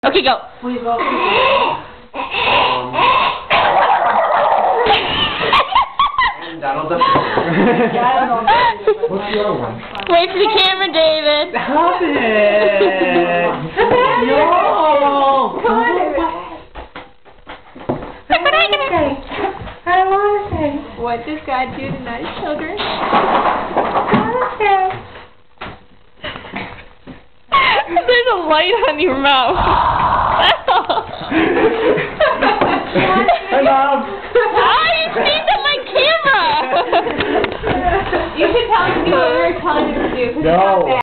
Okay, go. Please go. Donald Duck. What's the other one? Wait for the camera, David. Stop it! No! Come on, I want to say. What does God do to nice children? There's a light on your mouth. Hey, Mom! Oh, you sneezed on my camera. You should tell him to do what we were telling him to do. 'Cause it's not No. bad.